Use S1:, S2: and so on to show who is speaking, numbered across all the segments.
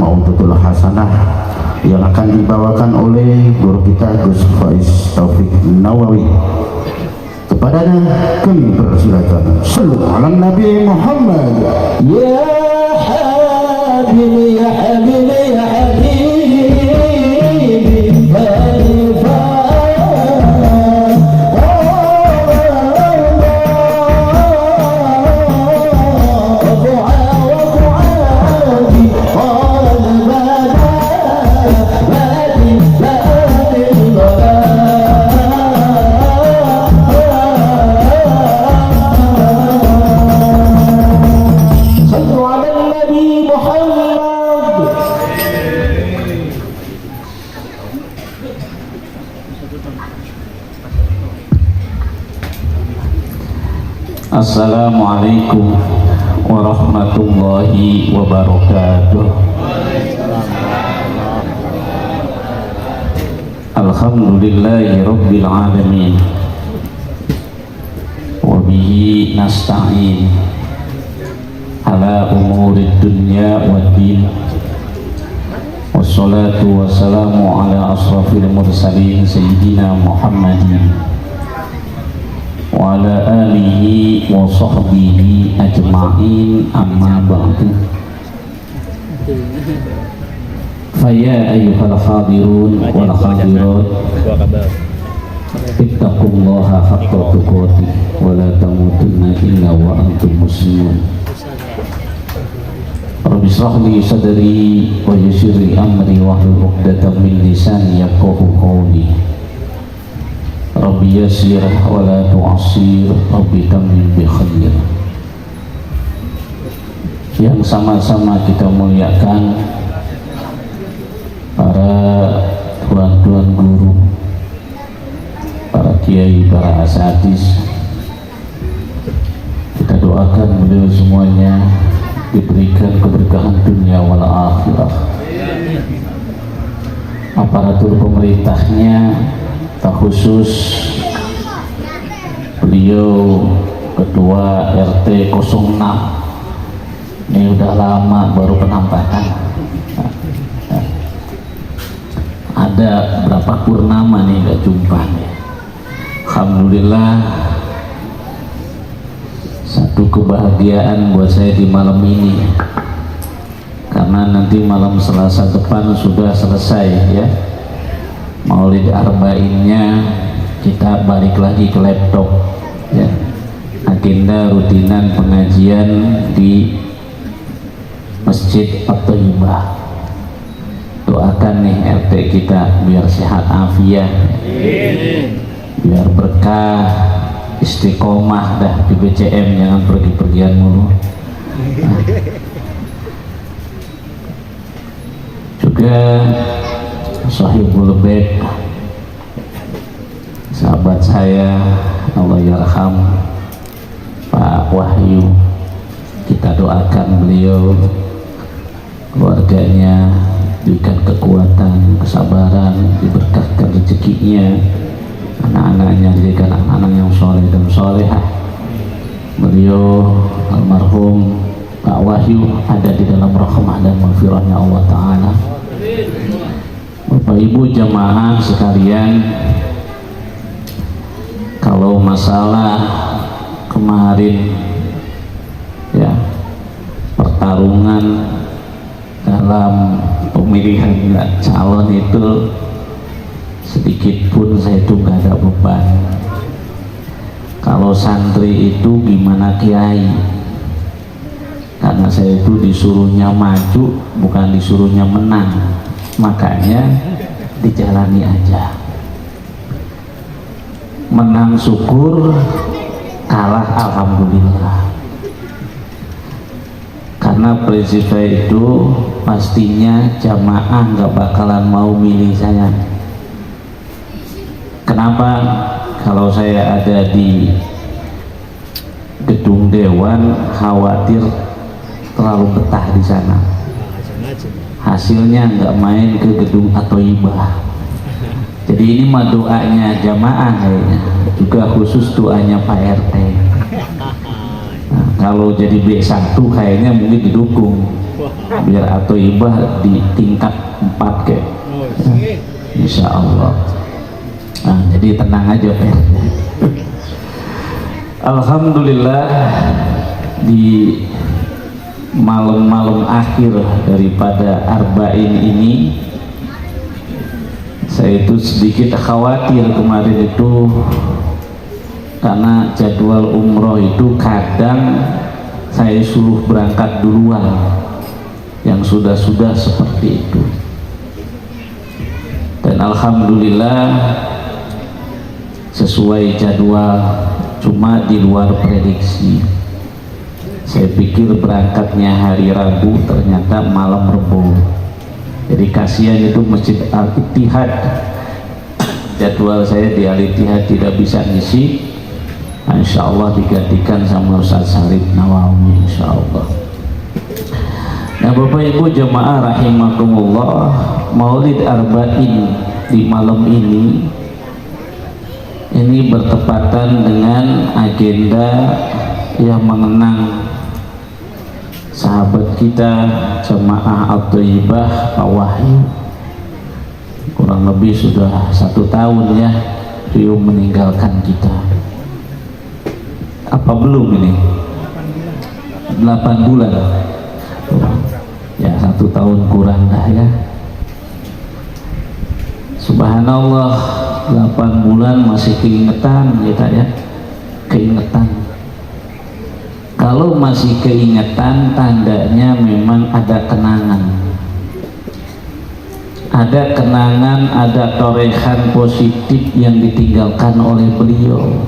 S1: Mau'udzatul Hasanah yang akan dibawakan oleh guru kita Gus Faiz Taufik Nawawi. Kepadanya kami persilakan. Sallu ala Nabi Muhammad. Ya habibi ya habibi ya habibi Assalamualaikum warahmatullahi wabarakatuh. Alhamdulillahi rabbil alamin. Wa bihi nasta'in ala umurid dunya waddin. Wassalatu wassalamu ala asrafil mursalin sayyidina Muhammadin wa ala alihi wa sahbihi ajma'in, amma ba'du. Faya ayyuhal hadirun wal hadirat, ittaqullaha haqqa tuqatih wa la tamutunna illa wa antum muslimun. Rabbi shrah li sadri wa yassir li amri wahlul 'uqdatam min lisani yafqahu qawli. Rabbi yassir wa la tu'assir, Rabbi tammim bi khair. Yang sama-sama kita muliakan para tuan-tuan guru, para kiai, para asatidz, kita doakan beliau semuanya diberikan keberkahan dunia wal akhirah. Aparatur pemerintahnya, khusus beliau ketua RT 06, ini udah lama baru penampakan. Ada berapa purnama nih gak jumpa nih. Alhamdulillah, satu kebahagiaan buat saya di malam ini, karena nanti malam Selasa depan sudah selesai ya Maulid Arba'innya. Kita balik lagi ke laptop ya, agenda rutinan pengajian di Masjid At-Thayyibah. Doakan nih RT kita biar sehat afiat, biar berkah, istiqomah dah di BCM, jangan pergi-pergian mulu. Juga Sahibul Bait, sahabat saya, Allah yarham, Pak Wahyu, kita doakan beliau, keluarganya diberikan kekuatan, kesabaran, diberkahkan rezekinya, anak-anaknya dijadikan anak-anak yang soleh dan solehah. Beliau almarhum Pak Wahyu ada di dalam rahmah dan maghfirahnya Allah Ta'ala. Bapak Ibu jamaah sekalian, kalau masalah kemarin ya, pertarungan dalam pemilihan calon itu, sedikit pun saya itu gak ada beban. Kalau santri itu gimana kiai, karena saya itu disuruhnya maju bukan disuruhnya menang, makanya dijalani aja. Menang syukur, kalah alhamdulillah. Karena prinsip saya itu pastinya jamaah nggak bakalan mau milih saya. Kenapa? Kalau saya ada di gedung dewan, khawatir terlalu betah di sana. Hasilnya nggak main ke gedung At-Thayyibah. Jadi ini mah doanya jamaah kayaknya, juga khusus doanya Pak RT. Nah, kalau jadi B1 kayaknya mungkin didukung, biar atau ibah di tingkat 4 ke insya Allah. Nah, jadi tenang aja Pak. Alhamdulillah di malam-malam akhir daripada Arba'in ini saya itu sedikit khawatir kemarin itu karena jadwal umroh itu kadang saya suruh berangkat duluan yang sudah-sudah seperti itu, dan alhamdulillah sesuai jadwal, cuma di luar prediksi. Saya pikir berangkatnya hari Rabu, ternyata malam Rebo. Jadi kasihan itu Masjid Al-Ittihad, jadwal saya di Al-Ittihad tidak bisa ngisi. Insya Allah digantikan sama Ustaz Salib Nawawi insya Allah. Nah Bapak Ibu jemaah rahimakumullah, Maulid Arba'in di malam ini bertepatan dengan agenda yang mengenang sahabat kita jemaah At-Thayyibah Pak Wahyu. Kurang lebih sudah 1 tahun ya beliau meninggalkan kita. Apa belum ini? 8 bulan ya, 1 tahun kurang dah ya. Subhanallah, 8 bulan masih keingetan kita ya, keingetan. Kalau masih keingetan tandanya memang ada kenangan, ada torehan positif yang ditinggalkan oleh beliau.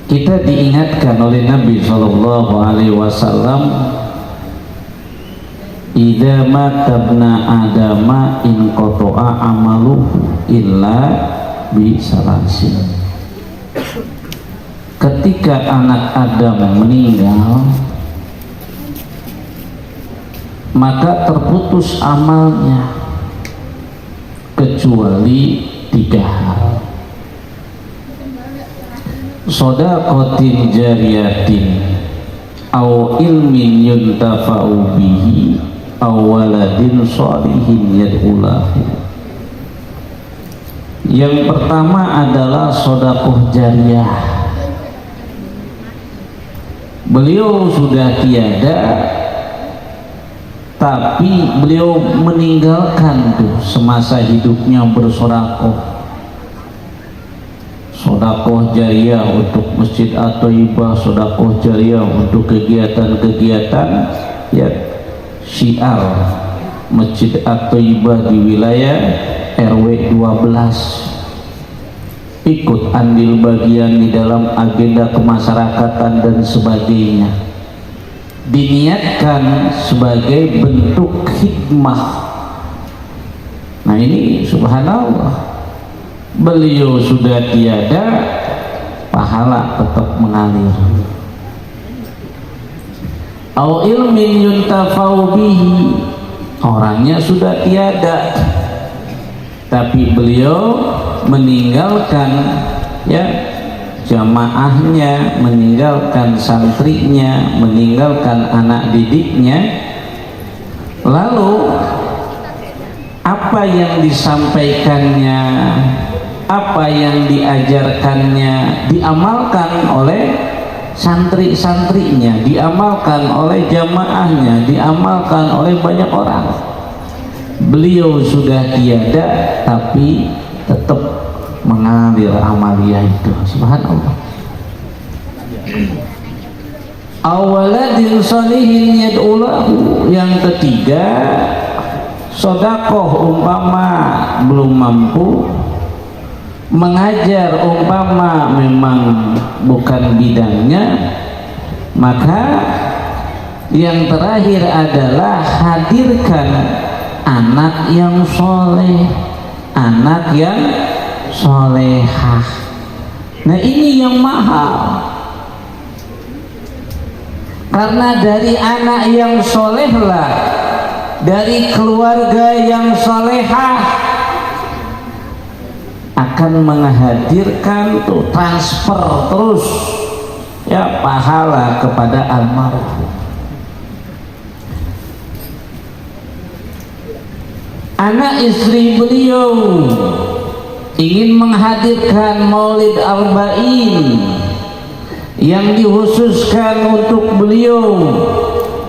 S1: Kita diingatkan oleh Nabi Shallallahu Alaihi Wasallam, "Idza mata ibnu Adama in qata'a amaluhu illa bi salasin." Ketika anak Adam meninggal, maka terputus amalnya kecuali 3 hal. Shadaqatin jariyatin aw ilmin yuntafa'u bihi aw waladin shalihin yad'u lahu. Yang pertama adalah sedekah jariyah. Beliau sudah tiada, tapi beliau meninggalkan tuh semasa hidupnya bersedekah. Sedekah jariyah untuk Masjid At-Thayyibah, sedekah jariyah untuk kegiatan-kegiatan ya syiar Masjid At-Thayyibah di wilayah RW 12. Ikut andil bagian di dalam agenda kemasyarakatan dan sebagainya. Diniatkan sebagai bentuk hikmah. Nah ini subhanallah, beliau sudah tiada, pahala tetap mengalir. Au ilmin yuntafau bihi, orangnya sudah tiada, tapi beliau meninggalkan ya jamaahnya, meninggalkan santrinya, meninggalkan anak didiknya. Lalu apa yang disampaikannya, apa yang diajarkannya diamalkan oleh santri-santrinya, diamalkan oleh jamaahnya, diamalkan oleh banyak orang. Beliau sudah tiada, tapi tetap mengalir amaliyah itu. Subhanallah. Awaladin sholihin yad'u lahu. Yang ketiga, sedekah umpama belum mampu mengajar, umpama memang bukan bidangnya, maka yang terakhir adalah hadirkan anak yang soleh, anak yang solehah. Nah ini yang mahal, karena dari anak yang solehlah, dari keluarga yang solehah akan menghadirkan tuh transfer terus ya pahala kepada almarhum. Anak istri beliau ingin menghadirkan Maulid Arba'in yang dikhususkan untuk beliau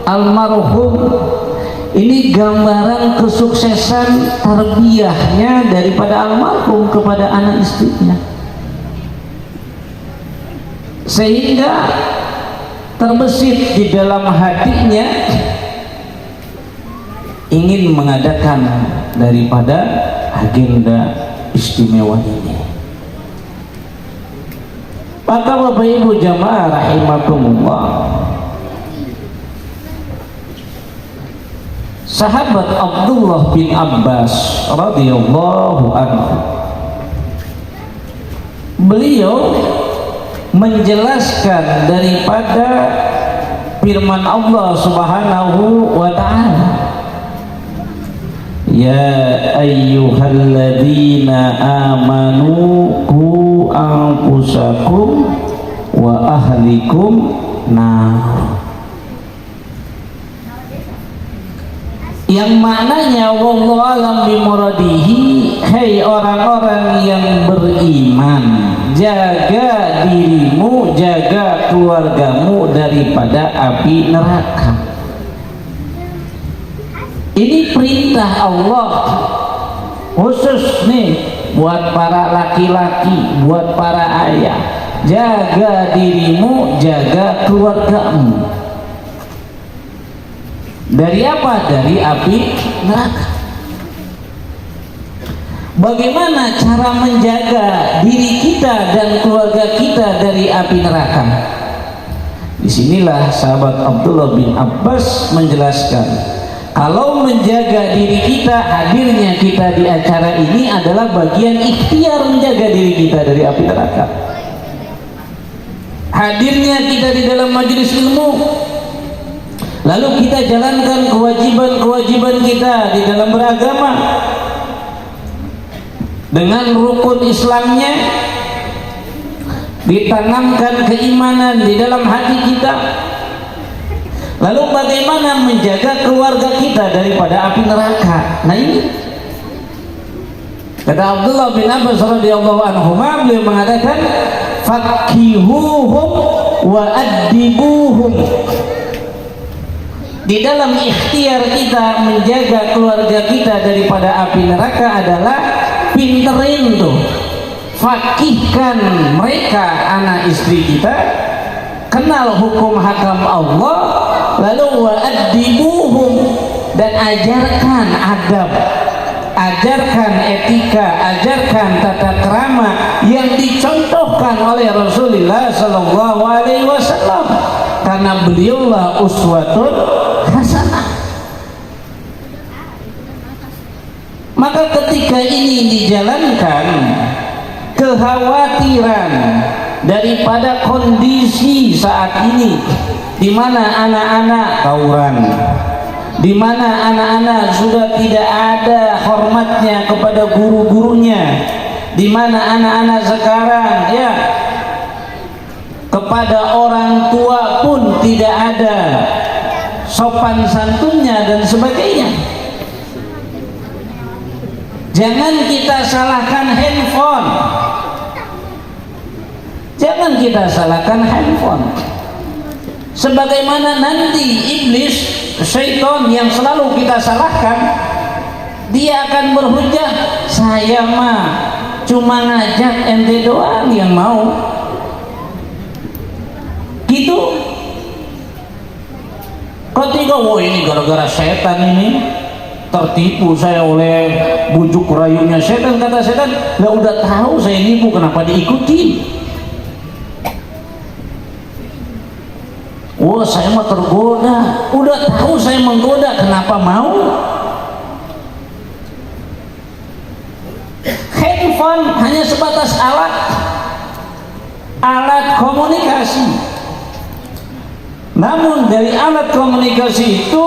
S1: almarhum. Ini gambaran kesuksesan tarbiyahnya daripada almarhum kepada anak istrinya, sehingga terbesit di dalam hatinya ingin mengadakan daripada agenda istimewa ini. Maka Bapak Ibu jamaah rahimakumullah, sahabat Abdullah bin Abbas radhiyallahu anhu, beliau menjelaskan daripada firman Allah Subhanahu wa ta'ala, ya ayyuhalladzina amanu qu anfusakum wa ahlikum nar, yang maknanya wallahu alam bimuradihi, hai orang-orang yang beriman, jaga dirimu, jaga keluargamu daripada api neraka. Ini perintah Allah khusus nih buat para laki-laki, buat para ayah, jaga dirimu, jaga keluargamu. Dari apa? Dari api neraka. Bagaimana cara menjaga diri kita dan keluarga kita dari api neraka? Disinilah sahabat Abdullah bin Abbas menjelaskan, kalau menjaga diri kita, hadirnya kita di acara ini adalah bagian ikhtiar menjaga diri kita dari api neraka. Hadirnya kita di dalam majelis ilmu, lalu kita jalankan kewajiban-kewajiban kita di dalam beragama dengan rukun Islamnya, ditanamkan keimanan di dalam hati kita. Lalu bagaimana menjaga keluarga kita daripada api neraka? Nah ini kata Abdullah bin Abbas radhiyallahu anhu, beliau mengatakan faqihuhum wa addibuhum. Di dalam ikhtiar kita menjaga keluarga kita daripada api neraka adalah pinterin tuh, fakihkan mereka, anak istri kita, kenal hukum hakam Allah, lalu wa'addibuhum, dan ajarkan adab, ajarkan etika, ajarkan tata krama yang dicontohkan oleh Rasulullah sallallahu alaihi wasallam, karena beliaulah uswatun hasanah. Maka ketika ini dijalankan, kekhawatiran daripada kondisi saat ini, di mana anak-anak tawuran, di mana anak-anak sudah tidak ada hormatnya kepada guru-gurunya, di mana anak-anak sekarang ya kepada orang tua pun tidak ada sopan santunnya dan sebagainya. Jangan kita salahkan handphone, jangan kita salahkan handphone. Sebagaimana nanti iblis, syaitan yang selalu kita salahkan, dia akan berhujah, saya mah cuma ngajak ente doang yang mau. Gitu. Ketika wah ini gara-gara setan ini, tertipu saya oleh bujuk rayunya setan, kata setan, lah udah tahu saya nipu, kenapa diikuti? Wah saya mah tergoda, udah tahu saya menggoda, kenapa mau? Handphone hanya sebatas alat komunikasi, namun dari alat komunikasi itu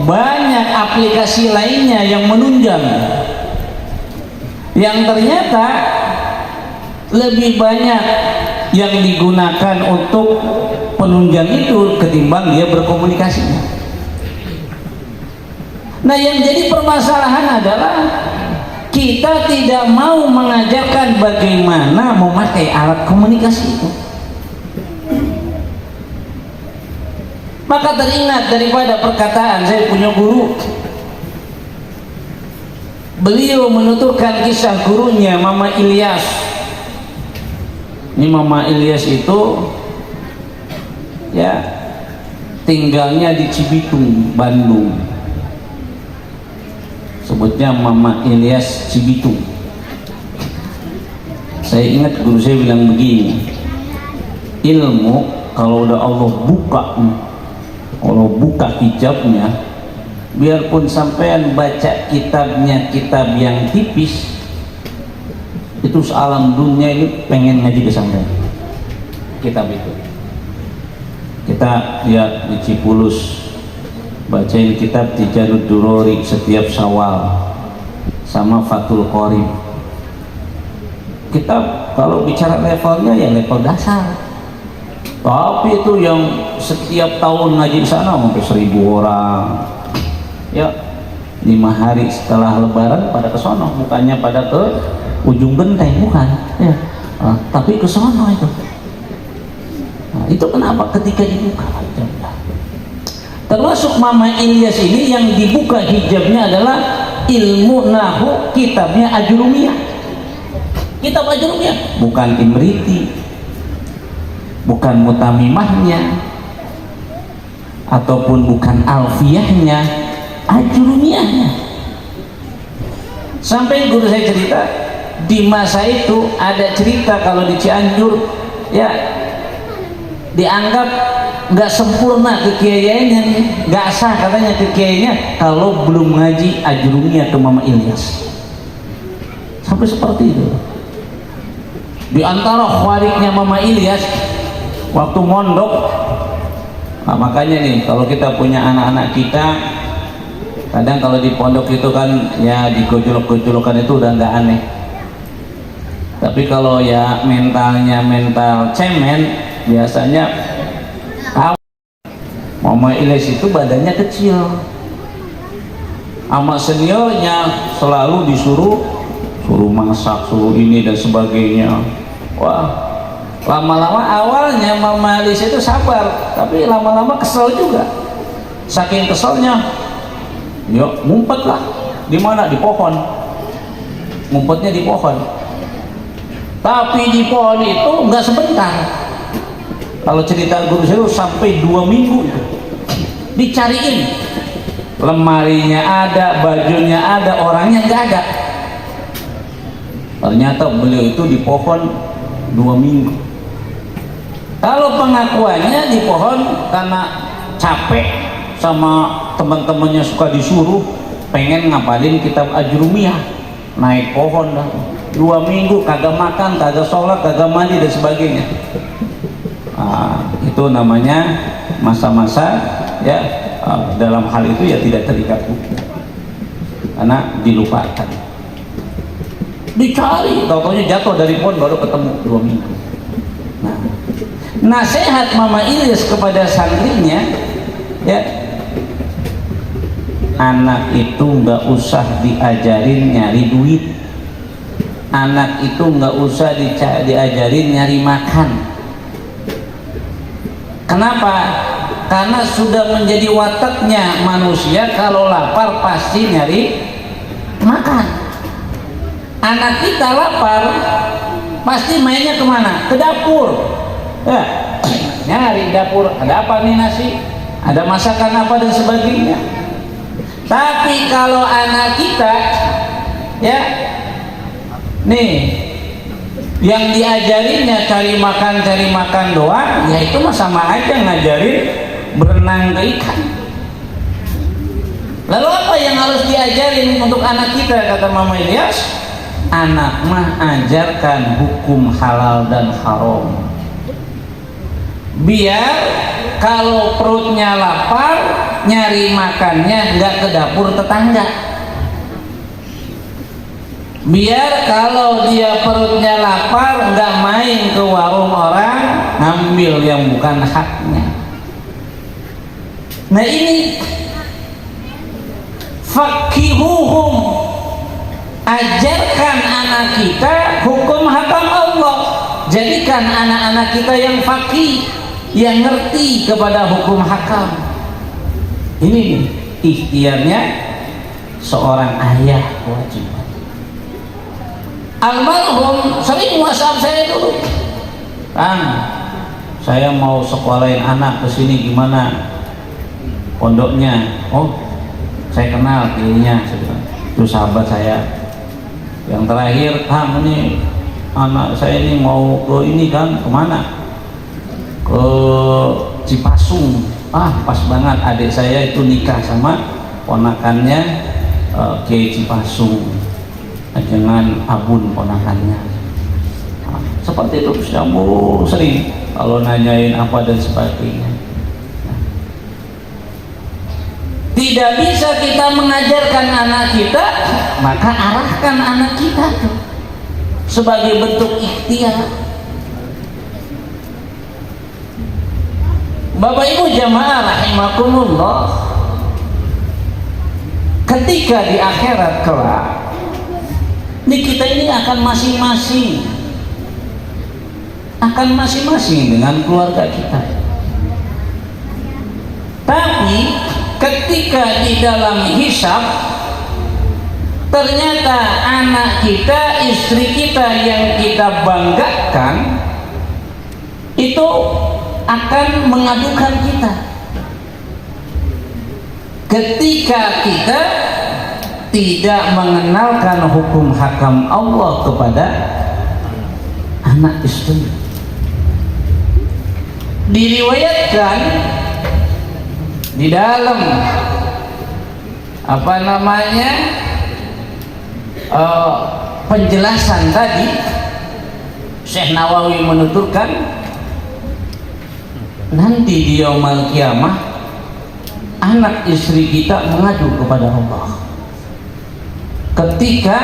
S1: banyak aplikasi lainnya yang menunjang, yang ternyata lebih banyak yang digunakan untuk penunjang itu ketimbang dia berkomunikasinya. Nah, yang jadi permasalahan adalah kita tidak mau mengajarkan bagaimana memakai alat komunikasi itu. Maka teringat daripada perkataan saya punya guru, beliau menuturkan kisah gurunya Mama Ilyas. Ini Mama Ilyas itu ya tinggalnya di Cibitung, Bandung. Sebutnya Mama Ilyas Cibitung. Saya ingat guru saya bilang begini, ilmu kalau udah Allah buka, kalau buka hijabnya, biarpun sampean baca kitabnya kitab yang tipis, itu sealam dunia ini pengen ngaji ke sampean kitab itu. Kita lihat di Cipulus bacain kitab Tijarud Durori setiap Syawal sama Fathul Qorib. Kitab kalau bicara levelnya ya level dasar, tapi itu yang setiap tahun ngaji di sana sampai 1000 orang ya. 5 hari setelah lebaran pada ke sono, bukannya pada ke ujung genteng, bukan ya, tapi ke sono itu. Nah, itu kenapa ketika dibuka hijabnya, termasuk Mama Ilyas ini yang dibuka hijabnya adalah ilmu nahu, kitabnya Ajurumiyah. Kitab Ajurumiyah bukan Imriti, bukan Mutamimahnya, ataupun bukan Alfiyahnya, Ajurumiyahnya. Sampai guru saya cerita, di masa itu ada cerita kalau di Cianjur ya dianggap nggak sempurna kekiaiannya, nggak sah katanya kekiaiannya kalau belum ngaji Ajurumiyah ke Mama Ilyas. Sampai seperti itu. Di antara khawariknya Mama Ilyas waktu mondok, nah makanya nih kalau kita punya anak-anak kita, kadang kalau di pondok itu kan ya digojolok-gojolokan itu udah nggak aneh, tapi kalau ya mentalnya mental cemen, biasanya Mama Ilyas itu badannya kecil, sama seniornya selalu suruh masak, suruh ini dan sebagainya. Wah, lama-lama awalnya Mama Ilyas itu sabar, tapi lama-lama kesel juga. Saking keselnya, yuk ngumpet lah. Di mana? Di pohon. Ngumpetnya di pohon. Tapi di pohon itu nggak sebentar. Kalau cerita guru saya sampai 2 minggu itu dicariin, lemarinya ada, bajunya ada, orangnya nggak ada. Ternyata beliau itu di pohon 2 minggu. Kalau pengakuannya di pohon karena capek sama teman-temannya suka disuruh, pengen ngapalin kitab Ajurumiyah, naik pohon dah 2 minggu, kagak makan, kagak sholat, kagak mandi dan sebagainya. Itu namanya masa-masa ya dalam hal itu ya tidak terikat hukum karena dilupakan. Dicari, tau-taunya jatuh dari pohon baru ketemu 2 minggu. Nah, nasihat Mama Ilyas kepada santrinya ya, anak itu nggak usah diajarin nyari duit, anak itu nggak usah diajarin nyari makan. Kenapa? Karena sudah menjadi wataknya manusia kalau lapar pasti nyari makan. Anak kita lapar pasti mainnya kemana? Ke dapur ya, nyari dapur, ada apa nih, nasi, ada masakan apa dan sebagainya. Tapi kalau anak kita ya nih yang diajarinnya cari makan doang, ya itu mah sama aja ngajarin berenang ke ikan. Lalu apa yang harus diajarin untuk anak kita, kata Mama Ilyas? Anak mah ajarkan hukum halal dan haram, biar kalau perutnya lapar nyari makannya nggak ke dapur tetangga. biar kalau dia perutnya lapar nggak main ke warung orang ngambil yang bukan haknya. Nah ini faqihuhum, ajarkan anak kita hukum hakam Allah. Jadikan anak-anak kita yang faqih, yang ngerti kepada hukum hakam. Ini nih ikhtiarnya seorang ayah wajib. Almarhum sering WhatsApp saya dulu, Kang, saya mau sekolahin anak ke sini, gimana pondoknya? Oh, saya kenal pilihnya, itu sahabat saya. Yang terakhir, Kang, ini anak saya ini mau ke ini, kan kemana? Ke Cipasung. Ah, pas banget adik saya itu nikah sama ponakannya Kiai Cipasung, dengan Abun ponakannya. Nah, seperti itu kamu sering kalau nanyain apa dan sebagainya. Tidak bisa kita mengajarkan anak kita, maka arahkan anak kita sebagai bentuk ikhtiar. Bapak Ibu jamaah rahimakumullah, ketika di akhirat kelak, ini kita ini akan masing-masing dengan keluarga kita. Tapi ketika di dalam hisab ternyata anak kita, istri kita yang kita banggakan itu akan mengadukan kita ketika kita tidak mengenalkan hukum hakam Allah kepada anak istri. Diriwayatkan di dalam penjelasan tadi, Syekh Nawawi menuturkan nanti di yaumul kiamah anak istri kita mengadu kepada Allah. Ketika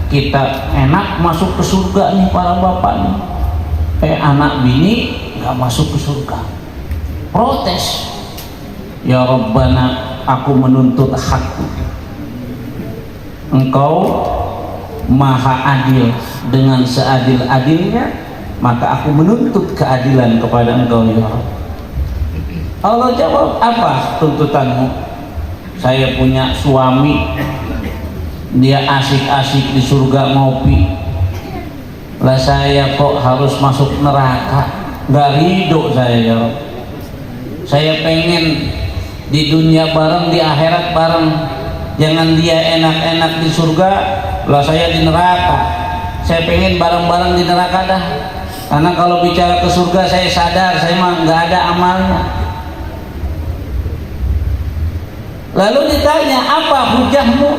S1: kita enak masuk ke surga nih para bapak nih, anak bini nggak masuk ke surga, protes, ya Rabbana, aku menuntut hakku, Engkau maha adil, dengan seadil-adilnya maka aku menuntut keadilan kepada Engkau ya Rabb. Allah jawab, apa tuntutanmu? Saya punya suami, dia asik-asik di surga ngopi, lah saya kok harus masuk neraka? Gak ridho saya ya Rabb. Saya pengen di dunia bareng, di akhirat bareng. Jangan dia enak-enak di surga, lah saya di neraka. Saya pengen bareng-bareng di neraka dah. Karena kalau bicara ke surga saya sadar saya mah nggak ada amalnya. Lalu ditanya, apa hujahmu?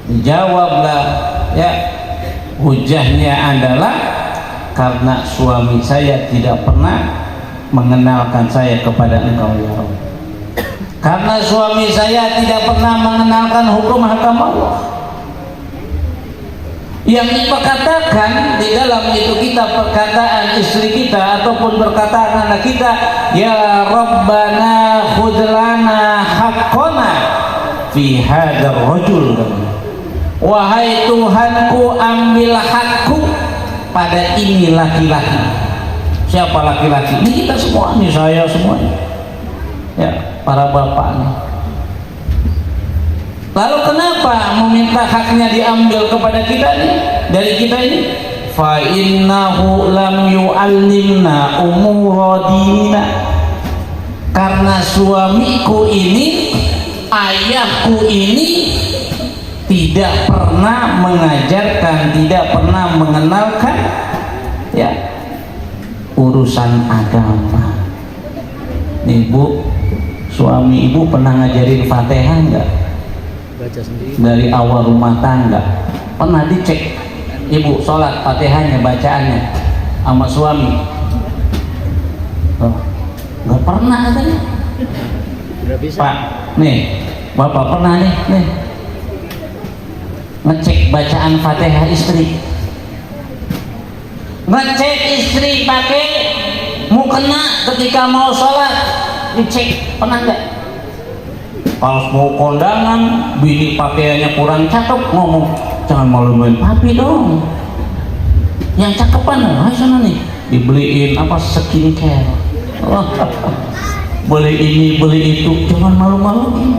S1: Dijawablah, ya, hujahnya adalah karena suami saya tidak pernah mengenalkan saya kepada Engkau ya Rabb. Karena suami saya tidak pernah mengenalkan hukum hakam Allah. Yang dikatakan di dalam itu kita, perkataan istri kita ataupun perkataan anak kita, ya Rabbana khudlana haqqana fi hadzal rajul, wahai Tuhanku ambil hakku pada ini laki-laki. Siapa laki-laki? Ini kita semua, ini saya semuanya, ya, para bapak nih. Lalu kenapa meminta haknya diambil kepada kita nih, dari kita ini? Fa innahu lam yu'allimna umura dinina, karena suamiku ini, ayahku ini tidak pernah mengajarkan, tidak pernah mengenalkan, ya, urusan agama. Nih Bu, suami ibu pernah ngajarin Fatihah enggak? Baca sendiri. Dari awal rumah tangga pernah dicek ibu sholat Fatihahnya, bacaannya sama suami? Oh, nggak pernah katanya. Pak, nih bapak pernah nih ngecek bacaan Fatihah istri, ngecek istri pakai mukena ketika mau sholat, dicek pernah nggak? Pas mau kondangan bini pakaiannya kurang cakep, ngomong jangan malu-maluin papi dong, yang cakepan ayo sana nih, dibeliin apa skincare, beli ini beli itu, jangan malu-maluin.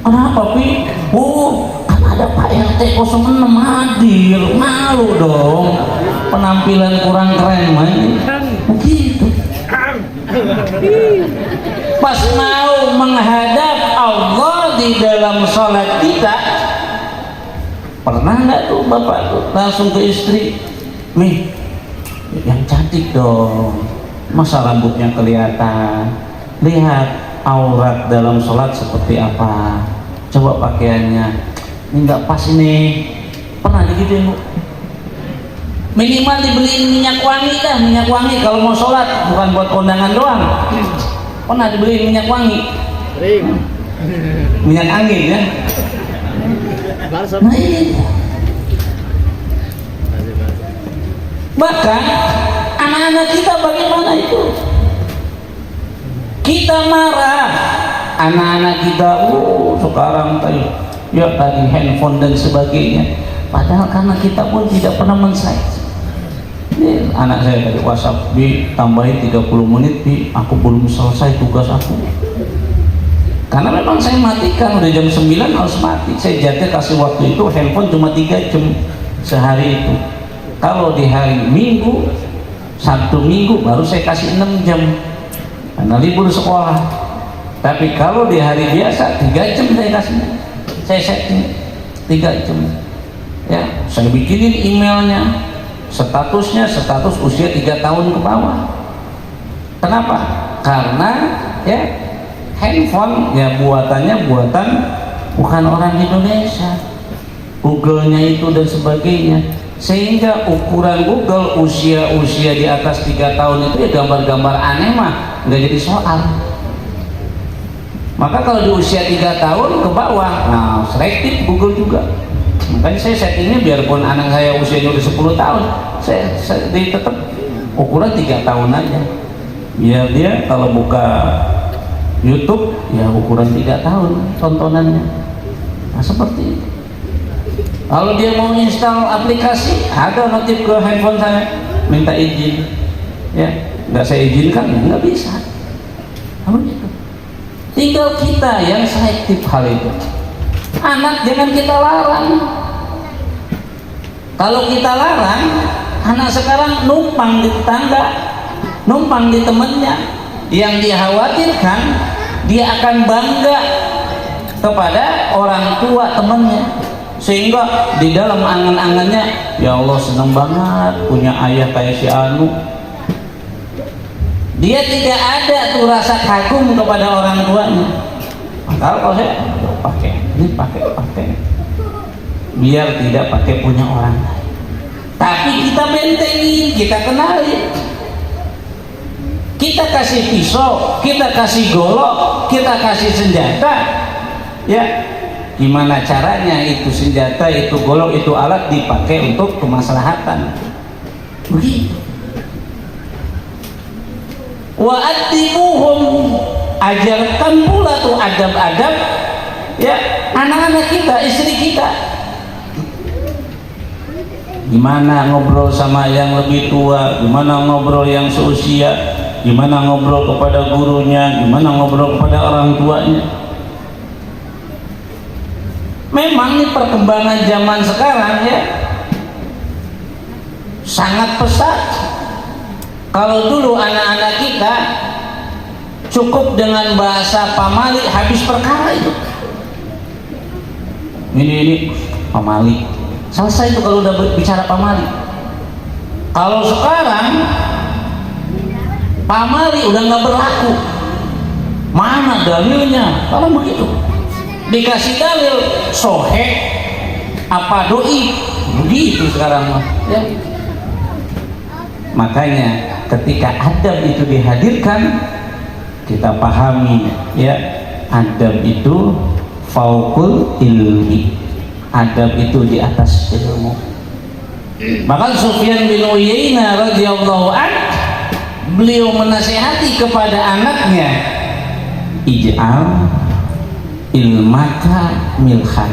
S1: Kenapa pi? Oh kan ada Pak RT 06 hadir, malu dong, penampilan kurang keren main begitu. Pas mau menghadap Allah di dalam sholat kita, pernah nggak tuh bapak tuh langsung ke istri, "Mi, yang cantik dong, masa rambutnya kelihatan, lihat aurat dalam sholat seperti apa, coba pakaiannya ini nggak pas ini." Pernah digituin bu? Minimal dibeliin minyak wangi dah, minyak wangi kalau mau sholat, bukan buat kondangan doang. Pernah dibeliin minyak wangi? Minyak angin ya. Nah ini. Bahkan anak-anak kita bagaimana itu? Kita marah, anak-anak kita, sekarang ya tadi handphone dan sebagainya. Padahal karena kita pun tidak pernah men-size. Anak saya tadi WhatsApp, tambahin 30 menit, aku belum selesai tugas aku. Karena memang saya matikan, udah jam 9 harus mati. Saya jatah kasih waktu itu, handphone cuma 3 jam sehari itu. Kalau di hari Minggu, Sabtu Minggu baru saya kasih 6 jam. Karena libur sekolah. Tapi kalau di hari biasa 3 jam saya kasih, saya setting 3 jam ya. Saya bikinin emailnya, statusnya status usia 3 tahun ke bawah. Kenapa? Karena ya handphone ya buatannya buatan bukan orang Indonesia, Google-nya itu dan sebagainya, sehingga ukuran Google usia di atas 3 tahun itu ya gambar-gambar aneh mah nggak jadi soal. Maka kalau di usia 3 tahun ke bawah, nah selektif Google juga. Makanya saya settingnya biarpun anak saya usianya udah 10 tahun, saya tetap ukuran 3 tahun aja, biar dia kalau buka YouTube ya ukuran 3 tahun tontonannya. Nah seperti itu. Kalau dia mau install aplikasi, ada notif ke handphone saya, minta izin, ya nggak saya izinkan, nggak bisa. Apa gitu? Tinggal kita yang selektif hal itu. Anak jangan kita larang. Kalau kita larang, anak sekarang numpang di tetangga, numpang di temennya, yang dikhawatirkan dia akan bangga kepada orang tua temennya, sehingga di dalam angan-angannya, ya Allah senang banget punya ayah kayak si Anu. Dia tidak ada tuh rasa kagum kepada orang tuanya. Maka kalau saya pakai ini, pakai biar tidak pakai punya orang lain, tapi kita bentengin, kita kenalin, kita kasih pisau, kita kasih golok, kita kasih senjata, ya gimana caranya itu senjata, itu golok, itu alat dipakai untuk kemaslahatan, begitu. Wa atibuhum, ajarkan pula tuh adab-adab ya anak-anak kita, istri kita. Gimana ngobrol sama yang lebih tua, gimana ngobrol yang seusia, gimana ngobrol kepada gurunya, gimana ngobrol kepada orang tuanya. Memang nih perkembangan zaman sekarang ya sangat pesat. Kalau dulu anak-anak kita cukup dengan bahasa pamali habis perkara itu. Ini pamali selesai itu kalau udah bicara pamali. Kalau sekarang pamali udah nggak berlaku. Mana dalilnya? Kalau begitu dikasih dalil soheh apa doi, begitu sekarang mah ya. Makanya ketika adab itu dihadirkan, kita pahami ya, adab itu fauqul ilmi, adab itu di atas ilmu. Maka Sufyan bin Uyainah radhiyallahu anhu, beliau menasihati kepada anaknya, ij'al ilmaka milhan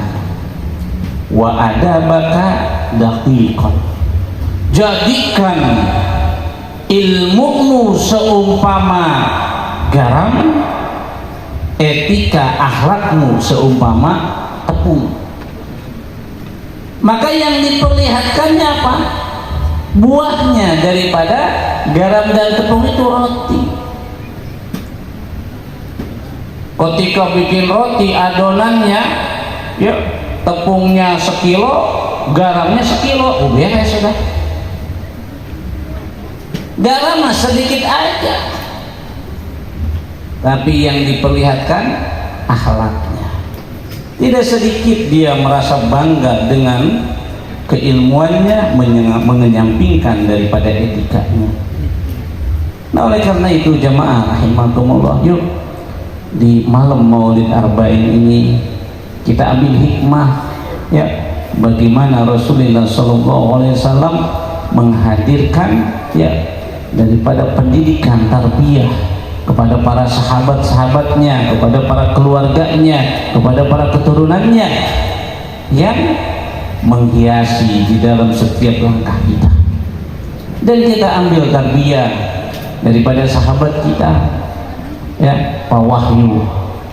S1: wa adabaka daqiqan, jadikan ilmumu seumpama garam, etika akhlakmu seumpama tepung. Maka yang diperlihatkannya apa? Buahnya daripada garam dan tepung itu roti. Ketika bikin roti, adonannya ya tepungnya sekilo, garamnya sekilo, beres sudah. Garam sedikit aja, tapi yang diperlihatkan akhlaknya. Tidak sedikit dia merasa bangga dengan keilmuannya, mengenyampingkan daripada etikanya. Nah, oleh karena itu jamaah rahimakumullah, yuk di malam Maulid Arba'in ini kita ambil hikmah ya, bagaimana Rasulullah SAW menghadirkan ya daripada pendidikan tarbiyah kepada para sahabat-sahabatnya, kepada para keluarganya, kepada para keturunannya, yang menghiasi di dalam setiap langkah kita. Dan kita ambil tarbiyah daripada sahabat kita ya, Pak Wahyu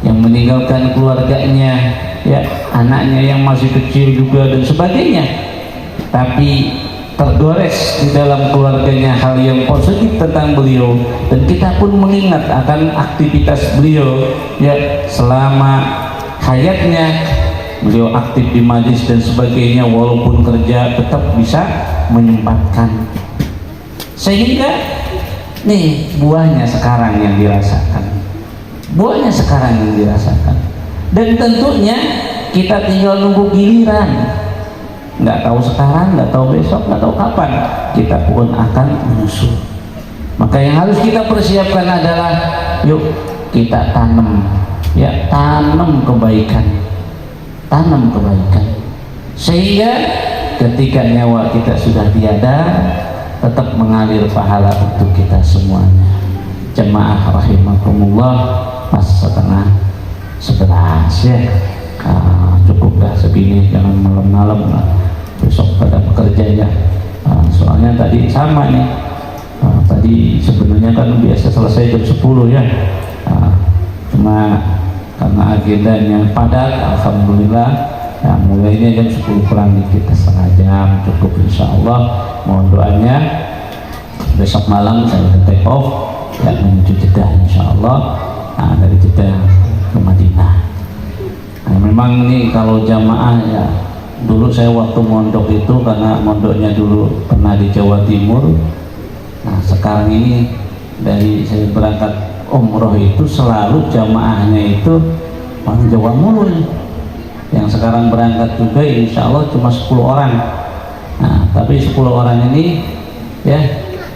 S1: yang meninggalkan keluarganya ya, anaknya yang masih kecil juga dan sebagainya, tapi tergores di dalam keluarganya hal yang positif tentang beliau, dan kita pun mengingat akan aktivitas beliau ya selama hayatnya. Beliau aktif di majlis dan sebagainya, walaupun kerja tetap bisa menyempatkan, sehingga nih buahnya sekarang yang dirasakan, buahnya sekarang yang dirasakan. Dan tentunya kita tinggal nunggu giliran. Nggak tahu sekarang, nggak tahu besok, nggak tahu kapan kita pun akan menyusul. Maka yang harus kita persiapkan adalah yuk kita tanam ya, tanam kebaikan, tanam kebaikan, sehingga ketika nyawa kita sudah tiada tetap mengalir pahala untuk kita semuanya. Jemaah rahimakumullah, pas setengah 11 ya, cukup dah segini, jangan malam-malam lah, besok pada bekerja ya. Soalnya tadi sama nih, tadi sebenarnya kan biasa selesai jam 10 ya, cuma karena agendanya padat, alhamdulillah ya, mulainya jam 10 kurang dikit, setengah jam cukup insya Allah. Mohon doanya besok malam saya take off ya, menuju Jeddah insya Allah, dari Jeddah ke Madinah. Nah, memang ini kalau jamaah ya, dulu saya waktu mondok itu, karena mondoknya dulu pernah di Jawa Timur. Nah sekarang ini dari saya berangkat umroh itu selalu jamaahnya itu orang Jawa mulu. Yang sekarang berangkat juga insya Allah cuma 10 orang. Nah tapi 10 orang ini ya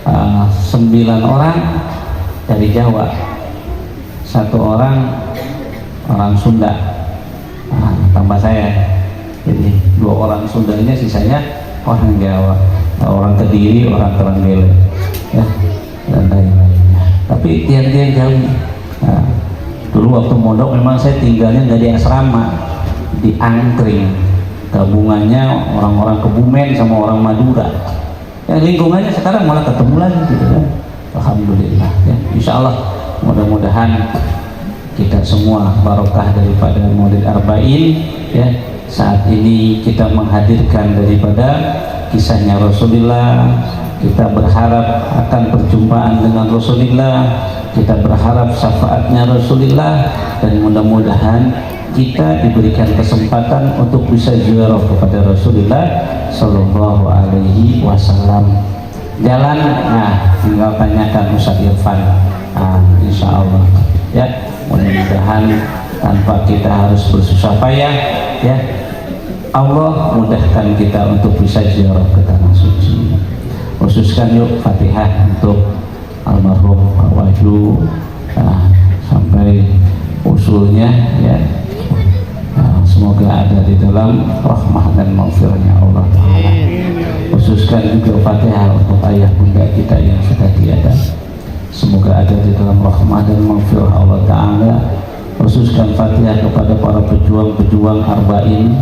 S1: 9 orang dari Jawa, 1 orang Sunda. Nah, tambah saya, jadi 2 orang Sundanya, sisanya orang Jawa, orang Kediri, orang Terenggale ya, dan lain-lainnya. Tapi tiang-tiang jauh. Nah, dulu waktu mondok memang saya tinggalnya nggak di asrama, di angkring, gabungannya orang-orang Kebumen sama orang Madura ya, lingkungannya sekarang malah ketemu lagi gitu kan. Alhamdulillah ya, insya Allah mudah-mudahan kita semua barokah daripada Maulid Arba'in ya. Saat ini kita menghadirkan daripada kisahnya Rasulullah, kita berharap akan perjumpaan dengan Rasulullah, kita berharap syafaatnya Rasulullah, dan mudah-mudahan kita diberikan kesempatan untuk bisa ziarah kepada Rasulullah Sallallahu Alaihi Wasallam. Jalan, nah tinggal tanyakan Ustaz Irfan, insya Allah ya. Mudah-mudahan tanpa kita harus bersusah payah ya, Allah mudahkan kita untuk bisa ziarah ke tanah suci. Khususkan yuk Fatihah untuk almarhum Pak Wahyu sampai usulnya ya. Semoga semoga ada di dalam rahmah dan maghfirahnya Allah Ta'ala. Khususkan juga Fatihah untuk ayah bunda kita yang sudah tiada, semoga ada di dalam rahmah dan maghfirah Allah Ta'ala. Khususkan Fatihah kepada para pejuang-pejuang Arba'in,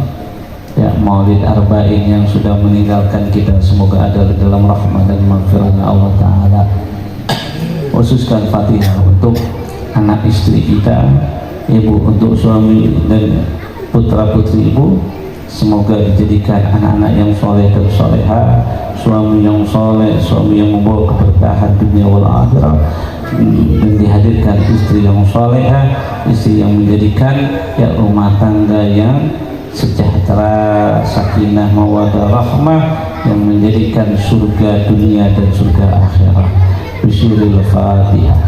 S1: ya, Maulid Arba'in yang sudah meninggalkan kita, semoga ada di dalam rahmah dan maghfirahnya Allah Ta'ala. Khususkan Fatihah untuk anak istri kita, ibu, untuk suami dan putra putri ibu, semoga dijadikan anak-anak yang soleh dan soleha, suami yang soleh, suami yang membawa keberkahan dunia wal akhirah, dan dihadirkan istri yang soleha, istri yang menjadikan ya rumah tangga yang sejahtera, sakinah, mawaddah, rahmah, yang menjadikan surga dunia dan surga akhirat. Bismillahirrahmanirrahim.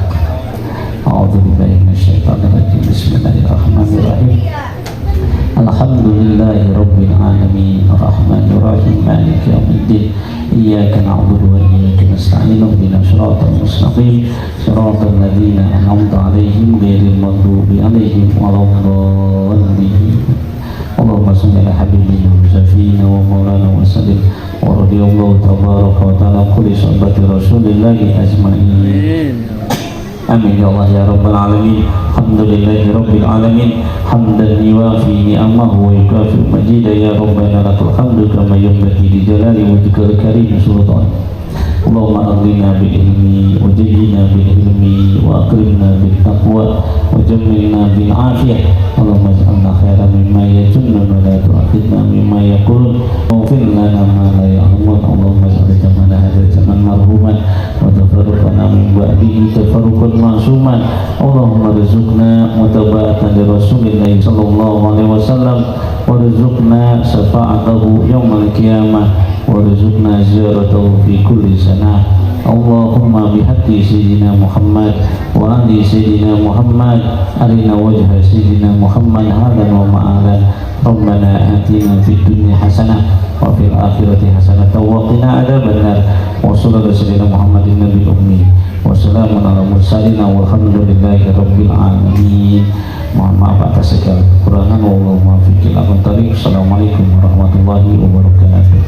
S1: A'udzubillahi minasyaitonir rajim. Bismillahirrahmanirrahim. Alhamdulillahi rabbil alamin, arrahmanir rahim, maliki yaumiddin. Iyyaka na'budu wa iyyaka nasta'in. Ihdinas siratal mustaqim, siratal ladzina an'amta 'alaihim ghairil maghdubi 'alaihim waladdallin. Allahumma shalli ala habibina wa syafiina wa maulana wa sallim wa radiyallahu tabaraka wa ta'ala kulli sahabati rasulillahi ajma'in. Amin ya Allah ya rabbal alamin. Alhamdulillahi rabbil alamin, hamdan yuwafi ni'amahu wa yukafi majida. Ya rabbana lakal hamdu kama yanbaghi li jalali wajhikal karim sultan. Allahumma aghnina bil ilmi wa zayyinna bil ilmi wa akrimna bil taqwa wa jammilna bil afiyah. Allahumma ij'alna khairan mimma yajunnun wa la tu'akhidna mimma yaqulun waghfir lana ma la ya'lamun. Allahumma ij'al jam'ana hadha jam'an marhuman wa tafarruqana min ba'dihi tafarruqan ma'suman. Allahumma rizqna mutaba'atan li Rasulillah sallallahu alaihi wasallam warzuqna syafa'atahu yaumal qiyamah warzuqna ziyaratahu fi kulli sanah. Allahumma bihaqqi sayyidina Muhammad wa ali sayyidina Muhammad arina wajha sayyidina Muhammad hadan wa ma'alan. Rabbana atina fid dunya hasanah wa fil akhirati hasanah wa qina adzabannar. Wa sallallahu sayyidina Muhammadin nabiyil ummi wa salamun ala mursalin walhamdulillahi rabbil alamin. Mohon maaf atas segala kekurangan. Wallahu muwaffiq ila aqwamit. Assalamualaikum warahmatullahi wabarakatuh.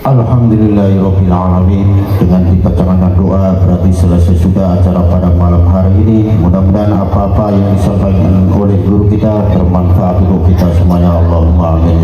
S2: Alhamdulillahirabbil alamin. Dengan dibacakan doa berarti selesai sudah acara pada malam hari ini. Mudah-mudahan apa-apa yang disampaikan oleh guru kita bermanfaat untuk kita semuanya. Allahumma amin.